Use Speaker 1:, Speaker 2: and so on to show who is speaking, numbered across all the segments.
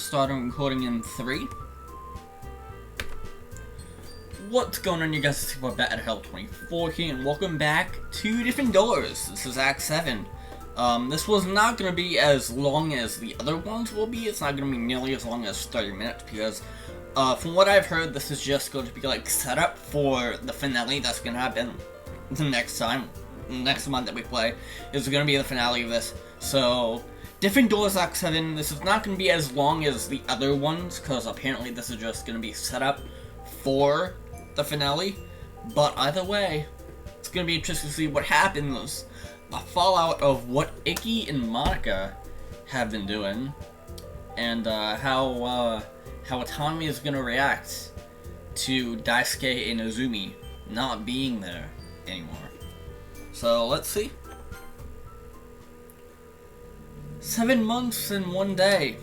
Speaker 1: starting recording in 3. What's going on, you guys? It's Super Bad Hell 24 here, and welcome back to Different Doors. This is Act 7. This was not going to be as long as the other ones will be. It's not going to be nearly as long as 30 minutes, because from what I've heard, this is just going to be like set up for the finale that's going to happen the next month that we play. Is going to be the finale of this. So, Different Doors Act 7, this is not going to be as long as the other ones, because apparently this is just going to be set up for the finale. But either way, it's going to be interesting to see what happens. A fallout of what Ikki and Monika have been doing, and how Utami is going to react to Daisuke and Izumi not being there anymore. So, let's see. 7 months and 1 day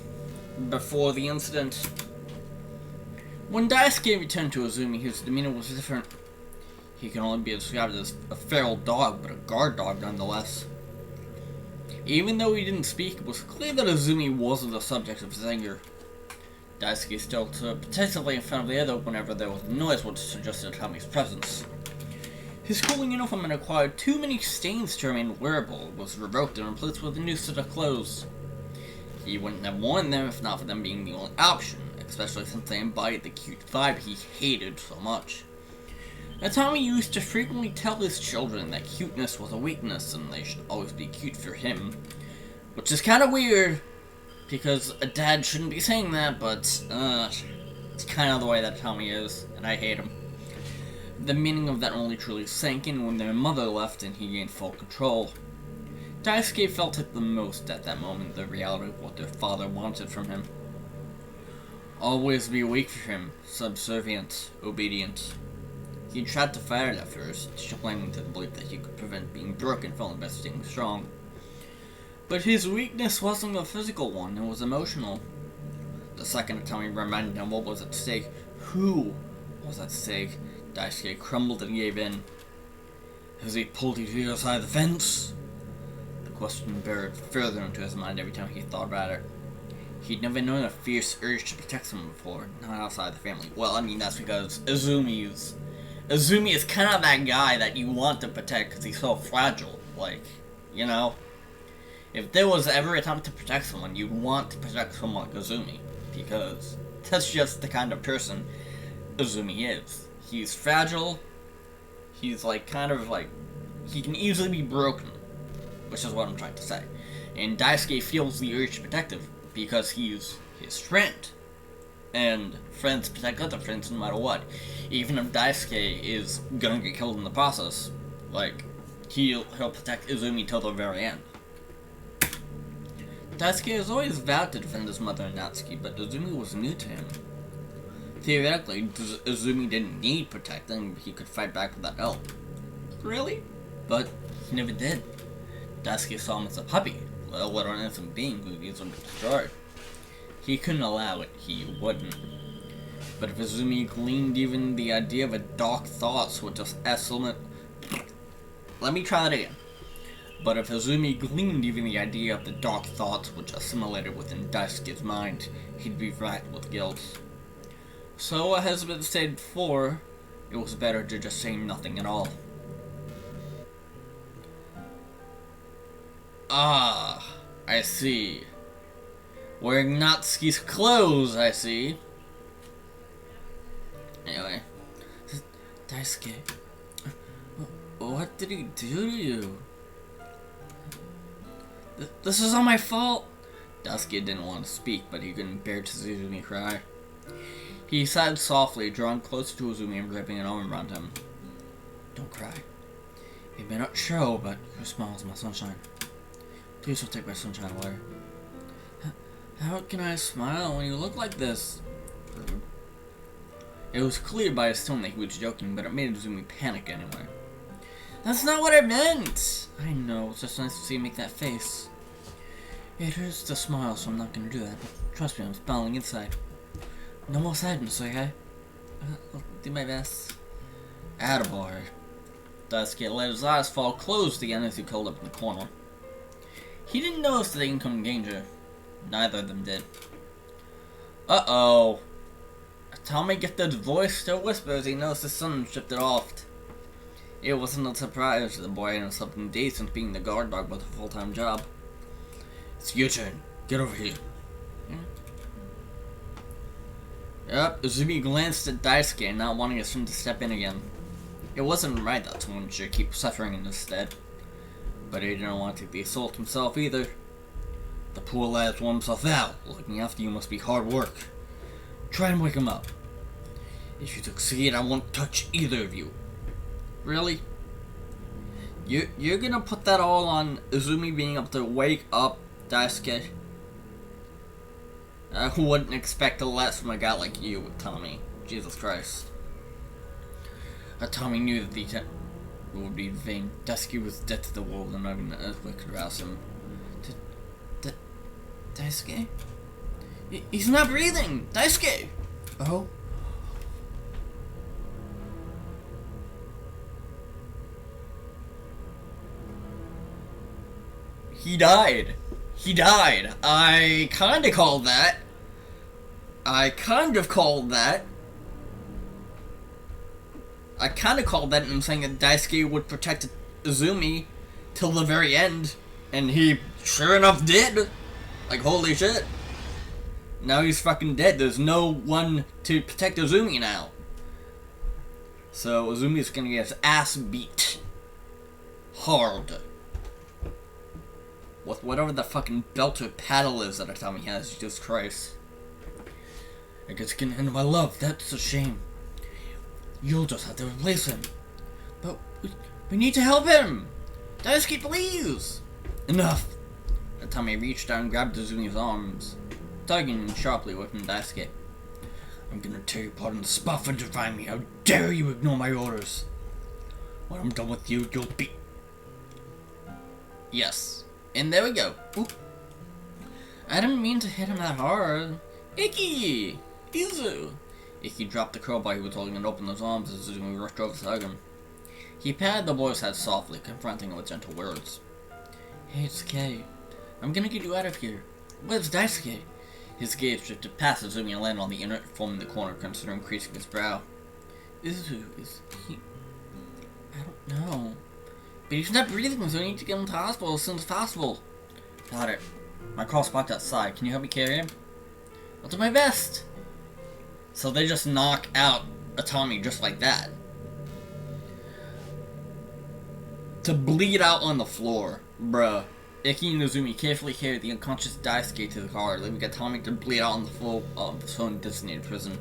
Speaker 1: before the incident. When Daisuke returned to Izumi, his demeanor was different. He can only be described as a feral dog, but a guard dog nonetheless. Even though he didn't speak, it was clear that Izumi wasn't the subject of his anger. Daisuke stood protectively in front of the other whenever there was a noise which suggested Utami's presence. His cooling uniform had acquired too many stains to remain wearable, was revoked and replaced with a new set of clothes. He wouldn't have worn them if not for them being the only option, especially since they embodied the cute vibe he hated so much. Utami used to frequently tell his children that cuteness was a weakness and they should always be cute for him. Which is kind of weird, because a dad shouldn't be saying that, but it's kind of the way that Utami is, and I hate him. The meaning of that only truly sank in when their mother left and he gained full control. Daisuke felt it the most at that moment, the reality of what their father wanted from him. Always be weak for him, subservient, obedient. He tried to fight it at first, clinging to the belief that he could prevent being broken from by staying strong. But his weakness wasn't a physical one, it was emotional. The second Utami reminded him what was at stake, who was at stake, Daisuke crumbled and gave in. Has he pulled you to the other side of the fence? The question buried further into his mind every time he thought about it. He'd never known a fierce urge to protect someone before, not outside the family. Well, I mean, that's because Izumi is kind of that guy that you want to protect because he's so fragile. Like, you know? If there was ever a time to protect someone, you'd want to protect someone like Izumi. Because that's just the kind of person Izumi is. He's fragile. He's like, he can easily be broken. Which is what I'm trying to say. And Daisuke feels the urge to protect him because he's his friend. And friends protect other friends no matter what. Even if Daisuke is gonna get killed in the process, like, he'll protect Izumi till the very end. Daisuke has always vowed to defend his mother and Natsuki, but Izumi was new to him. Theoretically, Izumi didn't need protecting, he could fight back without help. Really? But he never did. Daisuke saw him as a puppy, a little innocent being who needs him destroyed. He couldn't allow it, he wouldn't. But if Izumi gleaned even the idea of a dark thoughts would just escalate... Let me try that again. But if Izumi gleaned even the idea of the dark thoughts which assimilated within Daisuke's mind, he'd be racked with guilt. So, as has been stated before, it was better to just say nothing at all. Ah, I see. Wearing Natsuki's clothes, I see. Anyway. Daisuke, what did he do to you? This is all my fault. Daisuke didn't want to speak, but he couldn't bear to see Izumi cry. He sighed softly, drawing closer to Izumi and wrapping an arm around him. Don't cry. It may not show, but your smile is my sunshine. Please don't take my sunshine away. How can I smile when you look like this? It was clear by his tone that he was joking, but it made Izumi panic anyway. That's not what I meant! I know, it's just nice to see you make that face. It hurts to smile, so I'm not gonna do that, but trust me, I'm smiling inside. No more sadness, okay? I'll do my best. Attaboy. Daisuke let his eyes fall closed again as he curled up in the corner. He didn't notice the incoming danger. Neither of them did. Uh-oh. Tommy Gifted voice still whispers he knows his son shipped it off. It wasn't a surprise. The boy had something decent being the guard dog with a full-time job. It's your turn. Get over here. Yep, Izumi glanced at Daisuke, not wanting his son to step in again. It wasn't right that someone should keep suffering in his stead. But he didn't want to take the assault himself either. The poor lad's worn himself out. Looking after you must be hard work. Try and wake him up. If you succeed, I won't touch either of you. Really? You're gonna put that all on Izumi being able to wake up Daisuke? I wouldn't expect less from a guy like you, Tommy. Jesus Christ. Tommy knew that the attempt would be vain. Daisuke was dead to the world and not even an earthquake could rouse him. Daisuke? He's not breathing! Daisuke! Oh? He died. He died. I kind of called that. I kind of called that and saying that Daisuke would protect Izumi till the very end. And he sure enough did. Like, holy shit. Now he's fucking dead. There's no one to protect Izumi now. So Izumi's gonna get his ass beat. Hard. With whatever the fucking belt or paddle is that Tommy has, Jesus Christ. I guess it can end my love, that's a shame. You'll just have to replace him. But we need to help him! Daisuke, please! Enough! Tommy reached down and grabbed Izumi's arms, tugging sharply away from Daisuke. I'm gonna tear you apart on the spot for defying me. How dare you ignore my orders? When I'm done with you, you'll be... Yes. And there we go. Oop. I didn't mean to hit him that hard. Icky! Izu! Icky dropped the crowbar he was holding and opened his arms as Izumi rushed over to hug him. He patted the boy's head softly, confronting him with gentle words. Hey, it's Kay. I'm gonna get you out of here. Where's Daisuke? His gaze drifted past Izumi and landed on the inert form in the corner, considering creasing his brow. Izu, is he... I don't know. But he's not breathing, so I need to get him to the hospital as soon as possible. Got it. My car's parked outside. Can you help me carry him? I'll do my best. So they just knock out a Tommy just like that. To bleed out on the floor. Bruh. Icky and Izumi carefully carried the unconscious Daisuke to the car, leaving a Tommy to bleed out on the floor of his own designated prison.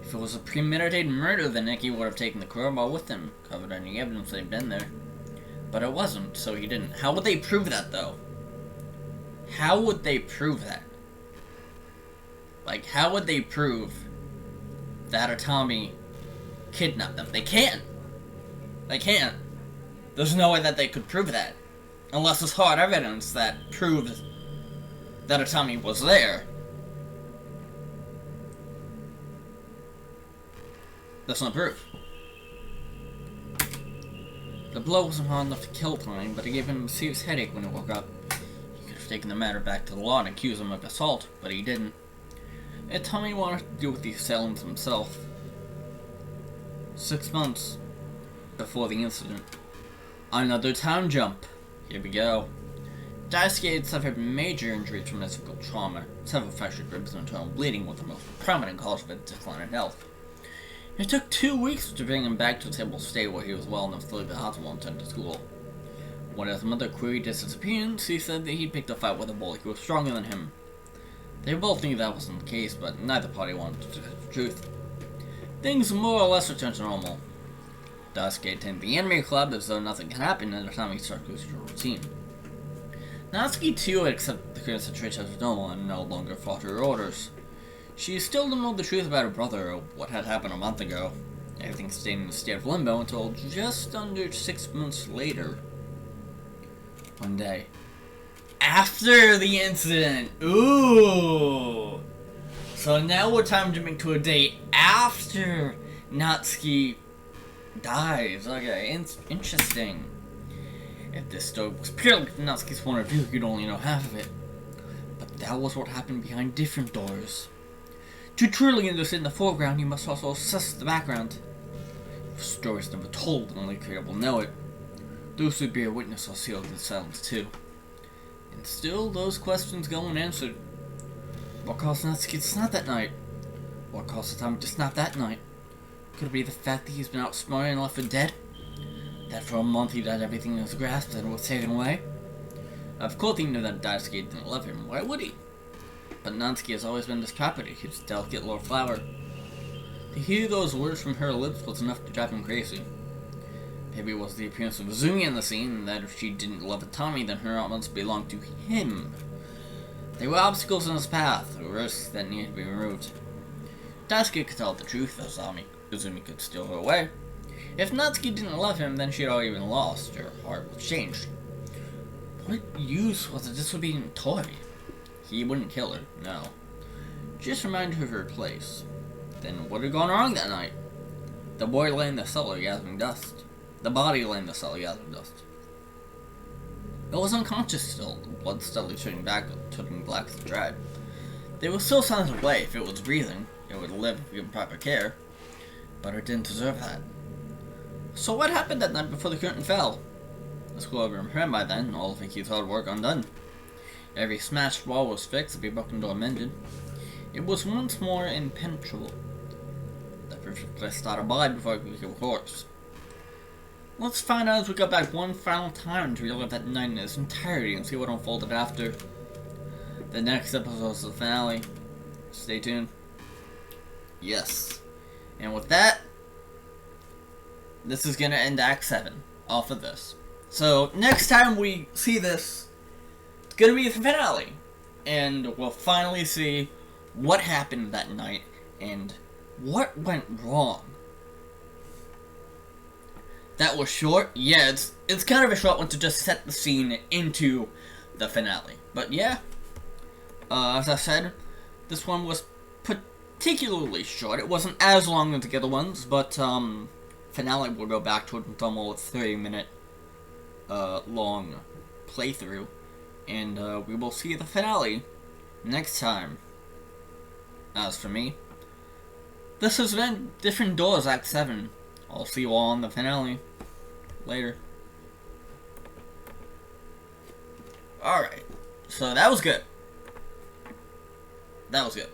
Speaker 1: If it was a premeditated murder, then Icky would have taken the crowbar with him, covered any evidence they'd been there. But it wasn't, so he didn't. How would they prove that, though? How would they prove that? Like, how would they prove that Tommy kidnapped them? They can't. They can't. There's no way that they could prove that. Unless there's hard evidence that proves that Tommy was there. That's not proof. The blow wasn't hard enough to kill Tommy, but it gave him a serious headache when he woke up. He could have taken the matter back to the law and accused him of assault, but he didn't. And Tommy wanted to deal with the assailants himself. 6 months before the incident. Another time jump. Here we go. Daisuke had suffered major injuries from physical trauma, several fractured ribs and internal bleeding was the most prominent cause of his decline in health. It took 2 weeks to bring him back to a stable state where he was well enough to leave the hospital and attend to school. When his mother queried his disappearance, he said that he'd picked a fight with a bully who was stronger than him. They both knew that wasn't the case, but neither party wanted to tell the truth. Things more or less returned to normal. Daisuke attended the anime club as though nothing had happened and Tommy started his routine. Natsuki too had accepted the current situation as normal and no longer fought her orders. She still didn't know the truth about her brother or what had happened a month ago. Everything stayed in a state of limbo until just under 6 months later. One day. After the incident! Ooh! So now we're time jumping to a day after Natsuki dies. Okay, interesting. If this story was purely from Natsuki's point of view, you'd only know half of it. But that was what happened behind different doors. To truly understand the foreground, you must also assess the background. If stories never told, only creator will know it. Those who bear witness are sealed in silence too. And still, those questions go unanswered. What caused Natsuki to snap that night? What caused Tatami to snap that night? Could it be the fact that he's been outsmarted and left for dead? That for a month he had everything in his grasp and was taken away? Of course he knew that Daisuke didn't love him, why would he? But Natsuki has always been his property, his delicate little flower. To hear those words from her lips was enough to drive him crazy. Maybe it was the appearance of Izumi in the scene, and that if she didn't love Tatami, then her heart must belong to him. There were obstacles in his path, risks that needed to be removed. Daisuke could tell the truth, as Izumi could steal her away. If Natsuki didn't love him, then she had already been lost, her heart was changed. What use was a disobedient toy? He wouldn't kill her, no. Just remind her of her place. Then what had gone wrong that night? The boy lay in the cellar gathering dust. The body lay in the cellar gathering dust. It was unconscious still, the blood steadily turning black as it dried. There were still signs of life. It was breathing. It would live if given proper care. But it didn't deserve that. So what happened that night before the curtain fell? The school had been prepared by then, all of Iki's hard work undone. Every smashed wall was fixed, every broken door mended. It was once more impenetrable. The perfect place to abide before it became a corpse. Let's find out as we go back one final time to relive that night in its entirety and see what unfolded after. The next episode is the finale. Stay tuned. Yes. And with that, this is gonna end Act 7 off of this. So, next time we see this, it's gonna be the finale. And we'll finally see what happened that night and what went wrong. That was short. Yeah, it's kind of a short one to just set the scene into the finale. But yeah, as I said, this one was particularly short. It wasn't as long as the other ones, but finale will go back to a normal 30-minute long playthrough, and we will see the finale next time. As for me, this has been Different Doors Act 7. I'll see you all on the finale later. Alright, so that was good. That was good.